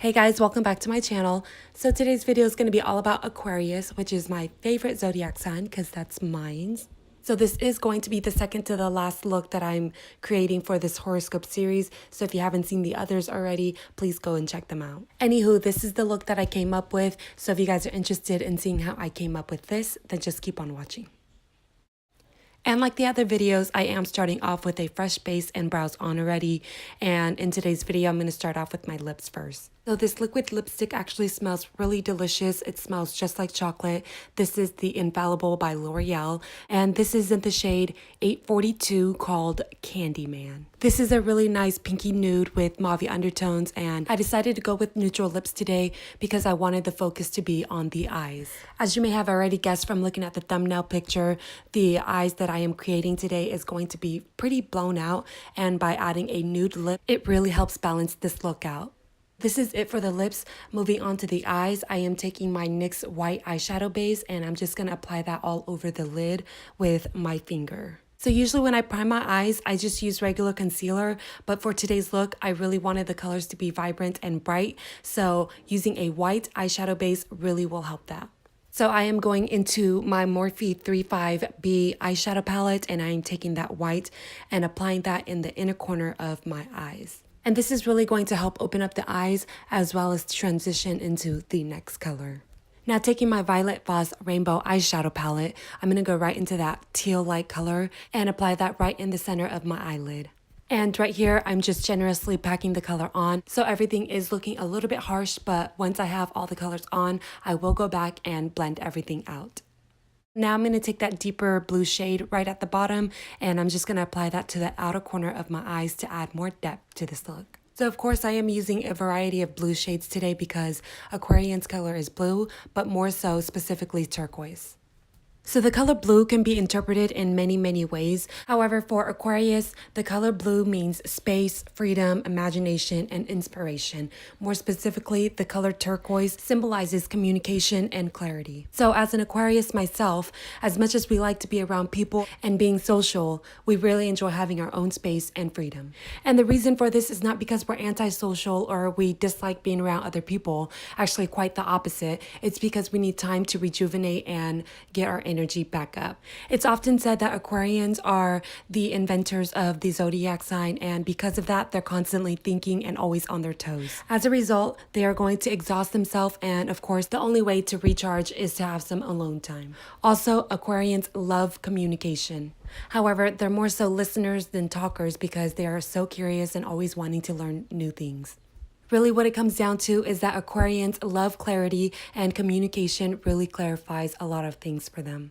Hey guys, welcome back to my channel. So today's video is going to be all about Aquarius, which is my favorite zodiac sign because that's mine. So this is going to be the second to the last look that I'm creating for this horoscope series. So if you haven't seen the others already, please go and check them out. Anywho, this is the look that I came up with. So if you guys are interested in seeing how I came up with this, then just keep on watching. And like the other videos, I am starting off with a fresh base and brows on already. And in today's video, I'm going to start off with my lips first. So this liquid lipstick actually smells really delicious. It smells just like chocolate. This is the Infallible by L'Oreal. And this is in the shade 842 called Candyman. This is a really nice pinky nude with mauve undertones. And I decided to go with neutral lips today because I wanted the focus to be on the eyes. As you may have already guessed from looking at the thumbnail picture, the eyes that I am creating today is going to be pretty blown out. And by adding a nude lip, it really helps balance this look out. This is it for the lips. Moving on to the eyes, I am taking my NYX white eyeshadow base and I'm just going to apply that all over the lid with my finger. So usually when I prime my eyes, I just use regular concealer, but for today's look, I really wanted the colors to be vibrant and bright, so using a white eyeshadow base really will help that. So I am going into my Morphe 35B eyeshadow palette and I am taking that white and applying that in the inner corner of my eyes. And this is really going to help open up the eyes as well as transition into the next color. Now taking my Violet Voss Rainbow Eyeshadow Palette, I'm going to go right into that teal-like color and apply that right in the center of my eyelid. And right here, I'm just generously packing the color on. So everything is looking a little bit harsh, but once I have all the colors on, I will go back and blend everything out. Now I'm going to take that deeper blue shade right at the bottom and I'm just going to apply that to the outer corner of my eyes to add more depth to this look. So of course I am using a variety of blue shades today because Aquarian's color is blue, but more so specifically turquoise. So the color blue can be interpreted in many ways. However, for Aquarius, the color blue means space, freedom, imagination, and inspiration. More specifically, the color turquoise symbolizes communication and clarity. So as an Aquarius myself, as much as we like to be around people and being social, we really enjoy having our own space and freedom. And the reason for this is not because we're antisocial or we dislike being around other people. Actually, quite the opposite. It's because we need time to rejuvenate and get our energy back up. It's often said that Aquarians are the inventors of the zodiac sign, and because of that, they're constantly thinking and always on their toes. As a result, they are going to exhaust themselves, and of course, the only way to recharge is to have some alone time. Also, Aquarians love communication. However, they're more so listeners than talkers because they are so curious and always wanting to learn new things. Really what it comes down to is that Aquarians love clarity and communication really clarifies a lot of things for them.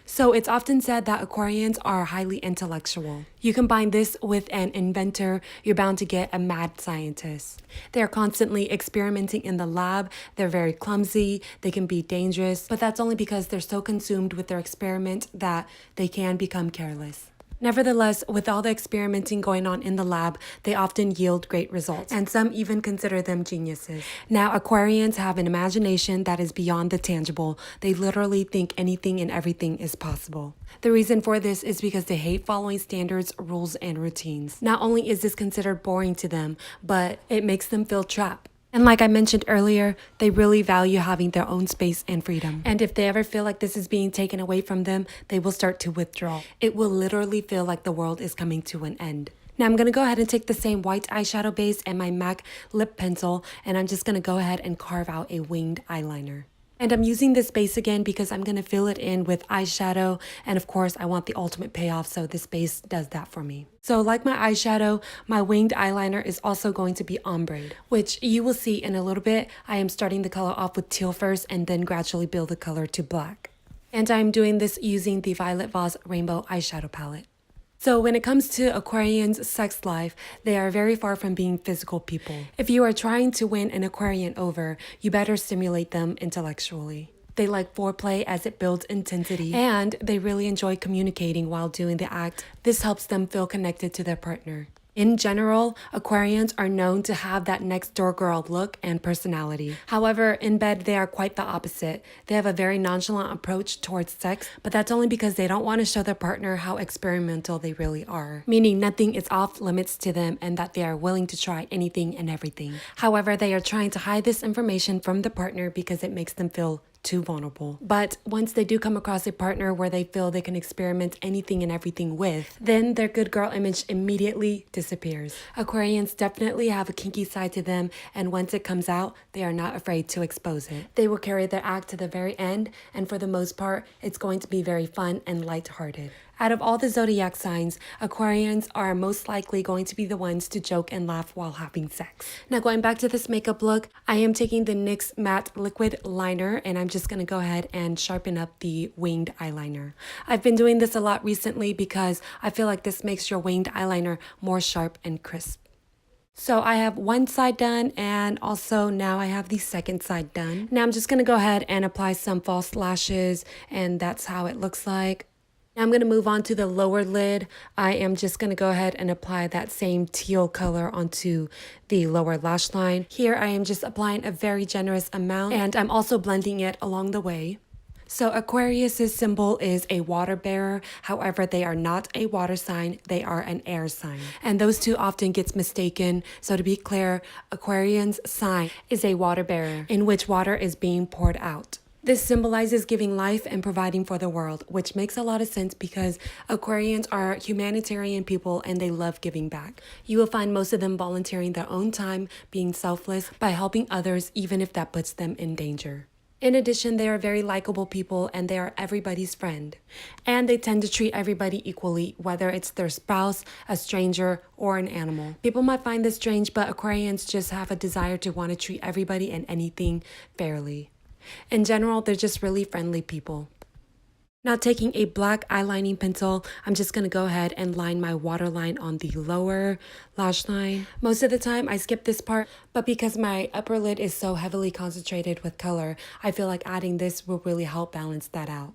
So it's often said that Aquarians are highly intellectual. You combine this with an inventor, you're bound to get a mad scientist. They're constantly experimenting in the lab, they're very clumsy, they can be dangerous, but that's only because they're so consumed with their experiment that they can become careless. Nevertheless, with all the experimenting going on in the lab, they often yield great results, and some even consider them geniuses. Now, Aquarians have an imagination that is beyond the tangible. They literally think anything and everything is possible. The reason for this is because they hate following standards, rules, and routines. Not only is this considered boring to them, but it makes them feel trapped. And like I mentioned earlier, they really value having their own space and freedom. And if they ever feel like this is being taken away from them, they will start to withdraw. It will literally feel like the world is coming to an end. Now I'm going to go ahead and take the same white eyeshadow base and my MAC lip pencil, and I'm just going to go ahead and carve out a winged eyeliner. And I'm using this base again because I'm going to fill it in with eyeshadow. And of course, I want the ultimate payoff, so this base does that for me. So like my eyeshadow, my winged eyeliner is also going to be ombre, which you will see in a little bit. I am starting the color off with teal first and then gradually build the color to black. And I'm doing this using the Violet Voss Rainbow Eyeshadow Palette. So when it comes to Aquarians' sex life, they are very far from being physical people. If you are trying to win an Aquarian over, you better stimulate them intellectually. They like foreplay as it builds intensity, and they really enjoy communicating while doing the act. This helps them feel connected to their partner. In general, Aquarians are known to have that next door girl look and personality. However, in bed, they are quite the opposite. They have a very nonchalant approach towards sex, but that's only because they don't want to show their partner how experimental they really are, meaning nothing is off limits to them and that they are willing to try anything and everything. However, they are trying to hide this information from the partner because it makes them feel too vulnerable. But once they do come across a partner where they feel they can experiment anything and everything with, then their good girl image immediately disappears. Aquarians definitely have a kinky side to them, and once it comes out, they are not afraid to expose it. They will carry their act to the very end, and for the most part, it's going to be very fun and lighthearted. Out of all the zodiac signs, Aquarians are most likely going to be the ones to joke and laugh while having sex. Now going back to this makeup look, I am taking the NYX Matte Liquid Liner and I'm just going to go ahead and sharpen up the winged eyeliner. I've been doing this a lot recently because I feel like this makes your winged eyeliner more sharp and crisp. So I have one side done and also now I have the second side done. Now I'm just going to go ahead and apply some false lashes and that's how it looks like. Now I'm going to move on to the lower lid. I am just going to go ahead and apply that same teal color onto the lower lash line. Here I am just applying a very generous amount and I'm also blending it along the way. So Aquarius's symbol is a water bearer. However, they are not a water sign. They are an air sign. And those two often gets mistaken. So to be clear, Aquarian's sign is a water bearer in which water is being poured out. This symbolizes giving life and providing for the world, which makes a lot of sense because Aquarians are humanitarian people and they love giving back. You will find most of them volunteering their own time, being selfless by helping others, even if that puts them in danger. In addition, they are very likable people and they are everybody's friend. And they tend to treat everybody equally, whether it's their spouse, a stranger, or an animal. People might find this strange, but Aquarians just have a desire to want to treat everybody and anything fairly. In general, they're just really friendly people. Now taking a black eyelining pencil, I'm just going to go ahead and line my waterline on the lower lash line. Most of the time I skip this part, but because my upper lid is so heavily concentrated with color, I feel like adding this will really help balance that out.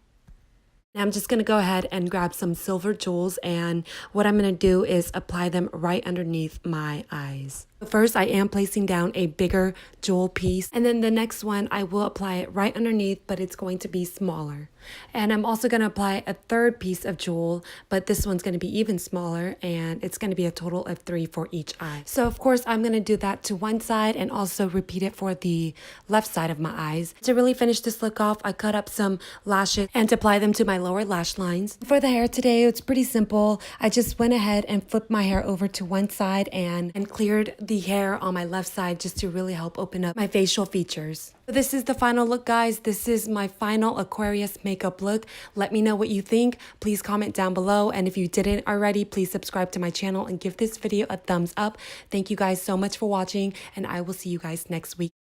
Now I'm just going to go ahead and grab some silver jewels and what I'm going to do is apply them right underneath my eyes. First, I am placing down a bigger jewel piece and then the next one I will apply it right underneath, but it's going to be smaller. And I'm also going to apply a third piece of jewel, but this one's going to be even smaller and it's going to be a total of 3 for each eye. So of course I'm going to do that to one side and also repeat it for the left side of my eyes. To really finish this look off, I cut up some lashes and apply them to my lower lash lines. For the hair today, it's pretty simple. I just went ahead and flipped my hair over to one side and cleared the hair on my left side just to really help open up my facial features. So this is the final look, guys. This is my final Aquarius makeup look. Let me know what you think. Please comment down below. And if you didn't already, please subscribe to my channel and give this video a thumbs up. Thank you guys so much for watching and I will see you guys next week.